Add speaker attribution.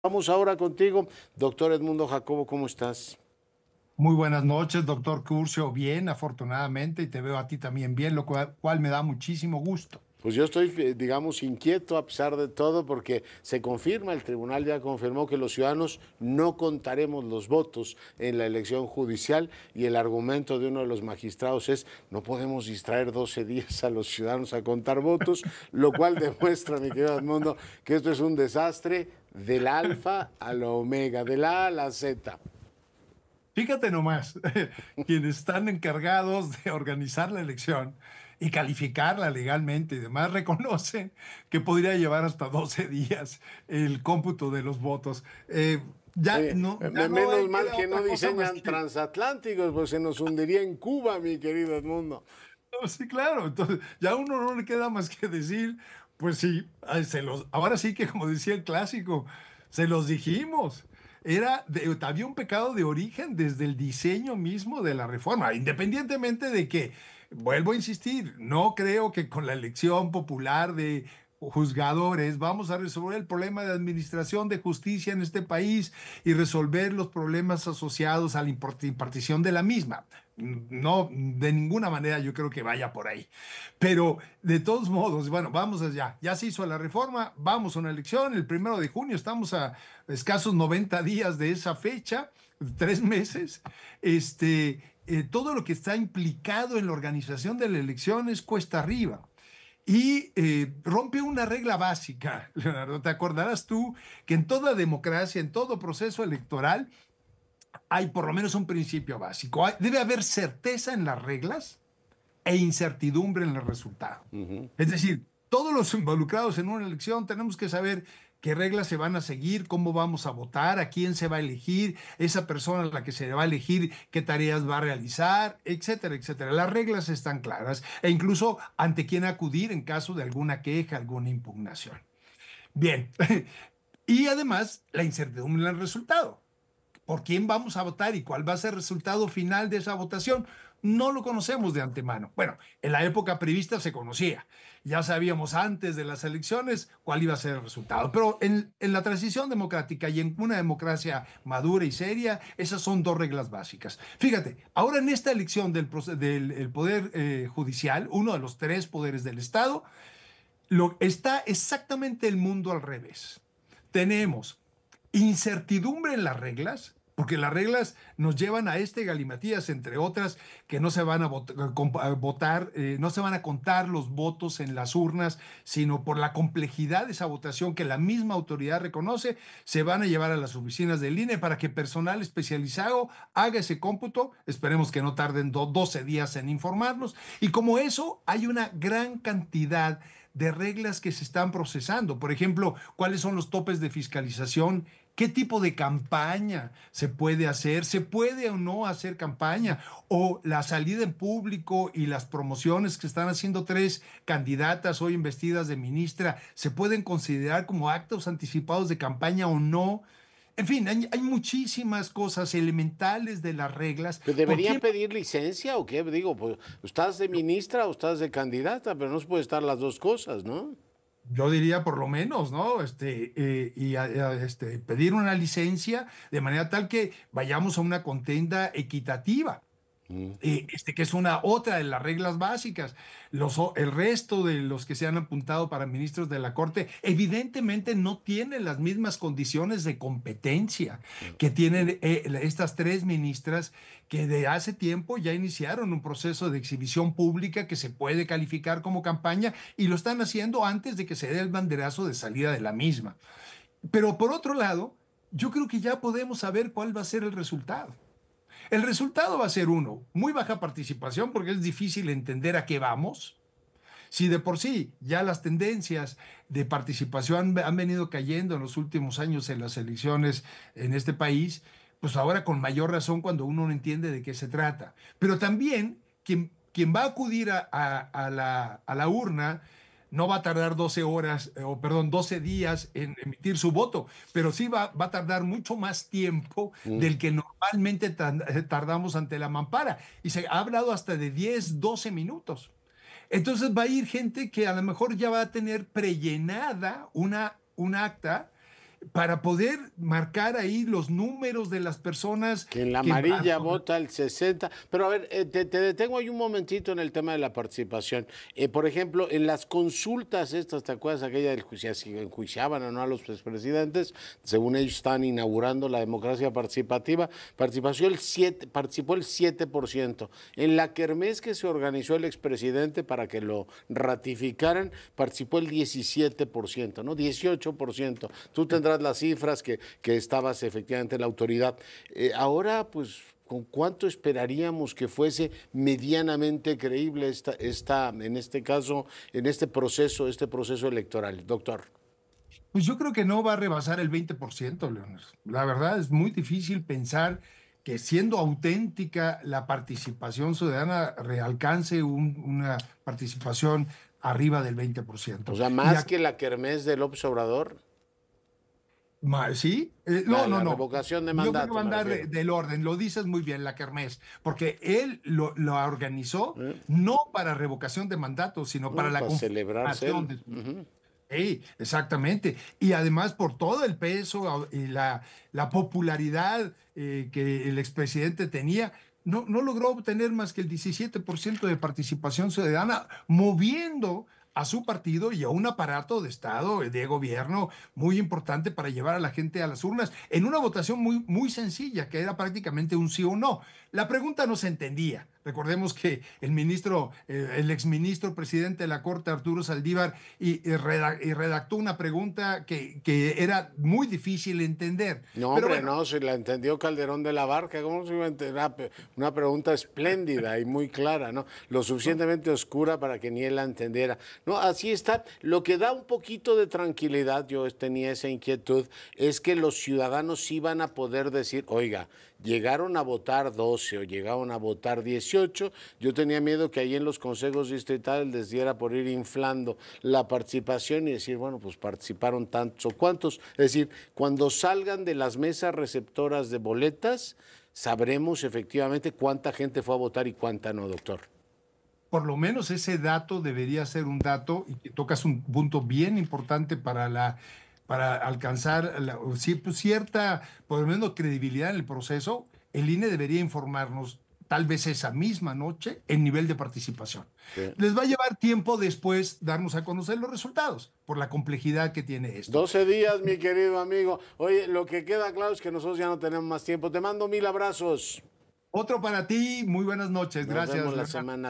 Speaker 1: Vamos ahora contigo, doctor Edmundo Jacobo, ¿cómo estás?
Speaker 2: Muy buenas noches, doctor Curcio. Bien, afortunadamente, y te veo a ti también bien, lo cual me da muchísimo gusto.
Speaker 1: Pues yo estoy, digamos, inquieto a pesar de todo porque se confirma, el tribunal ya confirmó que los ciudadanos no contaremos los votos en la elección judicial y el argumento de uno de los magistrados es no podemos distraer 12 días a los ciudadanos a contar votos, lo cual demuestra, mi querido Edmundo, que esto es un desastre del alfa a la omega, de la A a la Z.
Speaker 2: Fíjate nomás, quienes están encargados de organizar la elección y calificarla legalmente y demás, reconocen que podría llevar hasta 12 días el cómputo de los votos.
Speaker 1: Oye,
Speaker 2: Ya no
Speaker 1: menos mal
Speaker 2: queda
Speaker 1: que no
Speaker 2: otra cosa más
Speaker 1: diseñan
Speaker 2: que...
Speaker 1: transatlánticos, pues se nos hundiría en Cuba, mi querido Edmundo.
Speaker 2: No, sí, claro. Entonces, ya a uno no le queda más que decir, pues sí, ahora sí que como decía el clásico, se los dijimos. Había un pecado de origen desde el diseño mismo de la reforma, independientemente de que, vuelvo a insistir, no creo que con la elección popular de juzgadores vamos a resolver el problema de administración de justicia en este país y resolver los problemas asociados a la impartición de la misma. No, de ninguna manera yo creo que vaya por ahí. Pero de todos modos, bueno, vamos allá. Ya se hizo la reforma, vamos a una elección. El 1 de junio estamos a escasos 90 días de esa fecha, 3 meses. Todo lo que está implicado en la organización de la elección es cuesta arriba. Y rompe una regla básica, Leonardo. Te acordarás tú que en toda democracia, en todo proceso electoral, hay por lo menos un principio básico. Debe haber certeza en las reglas e incertidumbre en el resultado. Es decir, todos los involucrados en una elección tenemos que saber qué reglas se van a seguir, cómo vamos a votar, a quién se va a elegir, esa persona a la que se va a elegir, qué tareas va a realizar, etcétera, etcétera. Las reglas están claras e incluso ante quién acudir en caso de alguna queja, alguna impugnación. Bien, y además la incertidumbre en el resultado. ¿Por quién vamos a votar y cuál va a ser el resultado final de esa votación? No lo conocemos de antemano. Bueno, en la época prevista se conocía. Ya sabíamos antes de las elecciones cuál iba a ser el resultado. Pero en la transición democrática y en una democracia madura y seria, esas son dos reglas básicas. Fíjate, ahora en esta elección del el Poder Judicial, uno de los tres poderes del Estado, está exactamente el mundo al revés. Tenemos incertidumbre en las reglas, porque las reglas nos llevan a este galimatías, entre otras, que no se van a votar, no se van a contar los votos en las urnas, sino por la complejidad de esa votación que la misma autoridad reconoce, se van a llevar a las oficinas del INE para que personal especializado haga ese cómputo. Esperemos que no tarden 12 días en informarnos. Y como eso, hay una gran cantidad de reglas que se están procesando. Por ejemplo, cuáles son los topes de fiscalización, qué tipo de campaña se puede hacer, se puede o no hacer campaña, o la salida en público y las promociones que están haciendo tres candidatas hoy investidas de ministra, se pueden considerar como actos anticipados de campaña o no. En fin, hay muchísimas cosas elementales de las reglas.
Speaker 1: ¿Pues
Speaker 2: ¿Por
Speaker 1: deberían
Speaker 2: quién?
Speaker 1: pedir licencia o qué? Digo, pues estás de ministra o estás de candidata, pero no se puede estar las dos cosas, ¿no?
Speaker 2: Yo diría por lo menos, ¿no? Pedir una licencia de manera tal que vayamos a una contienda equitativa, que es una otra de las reglas básicas. El resto de los que se han apuntado para ministros de la Corte, evidentemente no tienen las mismas condiciones de competencia que tienen estas tres ministras que de hace tiempo ya iniciaron un proceso de exhibición pública que se puede calificar como campaña y lo están haciendo antes de que se dé el banderazo de salida de la misma. Pero por otro lado, yo creo que ya podemos saber cuál va a ser el resultado. El resultado va a ser uno, muy baja participación porque es difícil entender a qué vamos. Si de por sí ya las tendencias de participación han venido cayendo en los últimos años en las elecciones en este país, pues ahora con mayor razón cuando uno no entiende de qué se trata. Pero también quien va a acudir a la urna no va a tardar 12 horas, o perdón, 12 días en emitir su voto, pero sí va a tardar mucho más tiempo
Speaker 1: Mm.
Speaker 2: del que normalmente tardamos ante la mampara. Y se ha hablado hasta de 10, 12 minutos. Entonces va a ir gente que a lo mejor ya va a tener prellenada un acta para poder marcar ahí los números de las personas
Speaker 1: que en la amarilla vota el 60. Pero a ver, te detengo ahí un momentito en el tema de la participación. Por ejemplo, en las consultas estas, ¿te acuerdas aquella del juicio, si enjuiciaban o no a los expresidentes? Según ellos estaban inaugurando la democracia participativa, participó el 7%. En la kermés que se organizó el expresidente para que lo ratificaran, participó el 17%, ¿no? 18%. Tú tendrás las cifras que estabas efectivamente en la autoridad. Ahora, pues, ¿con cuánto esperaríamos que fuese medianamente creíble en este caso, en este proceso electoral, doctor?
Speaker 2: Pues yo creo que no va a rebasar el 20%, Leonel. La verdad es muy difícil pensar que siendo auténtica la participación ciudadana realcance una participación arriba del 20%.
Speaker 1: O sea, más que la kermés de López Obrador.
Speaker 2: ¿Sí?
Speaker 1: No.
Speaker 2: No.
Speaker 1: Revocación de
Speaker 2: Yo
Speaker 1: mandato.
Speaker 2: creo que va a andar del orden, lo dices muy bien, la kermés, porque él lo organizó no para revocación de mandato, sino para la
Speaker 1: celebración
Speaker 2: de su... Sí, exactamente. Y además por todo el peso y la popularidad que el expresidente tenía, no logró obtener más que el 17% de participación ciudadana, moviendo a su partido y a un aparato de Estado, de gobierno muy importante para llevar a la gente a las urnas en una votación muy sencilla, que era prácticamente un sí o no. La pregunta no se entendía. Recordemos que el exministro presidente de la Corte, Arturo Saldívar, redactó una pregunta que era muy difícil de entender.
Speaker 1: No,
Speaker 2: pero
Speaker 1: hombre,
Speaker 2: bueno,
Speaker 1: no, si la entendió Calderón de la Barca, ¿cómo se iba a entender? Una pregunta espléndida y muy clara, ¿no? Lo suficientemente oscura para que ni él la entendiera. No, así está. Lo que da un poquito de tranquilidad, yo tenía esa inquietud, es que los ciudadanos sí van a poder decir, oiga, llegaron a votar 12 o llegaron a votar 18, yo tenía miedo que ahí en los consejos distritales les diera por ir inflando la participación y decir, bueno, pues participaron tantos o cuantos. Es decir, cuando salgan de las mesas receptoras de boletas, sabremos efectivamente cuánta gente fue a votar y cuánta no, doctor.
Speaker 2: por lo menos ese dato debería ser un dato, y que tocas un punto bien importante para alcanzar cierta, por lo menos, credibilidad en el proceso. El INE debería informarnos tal vez esa misma noche el nivel de participación. Sí. Les va a llevar tiempo después darnos a conocer los resultados por la complejidad que tiene esto.
Speaker 1: 12 días, mi querido amigo. Oye, lo que queda claro es que nosotros ya no tenemos más tiempo. Te mando 1000 abrazos.
Speaker 2: Otro para ti, muy buenas noches.
Speaker 1: Nos
Speaker 2: gracias.
Speaker 1: vemos la semana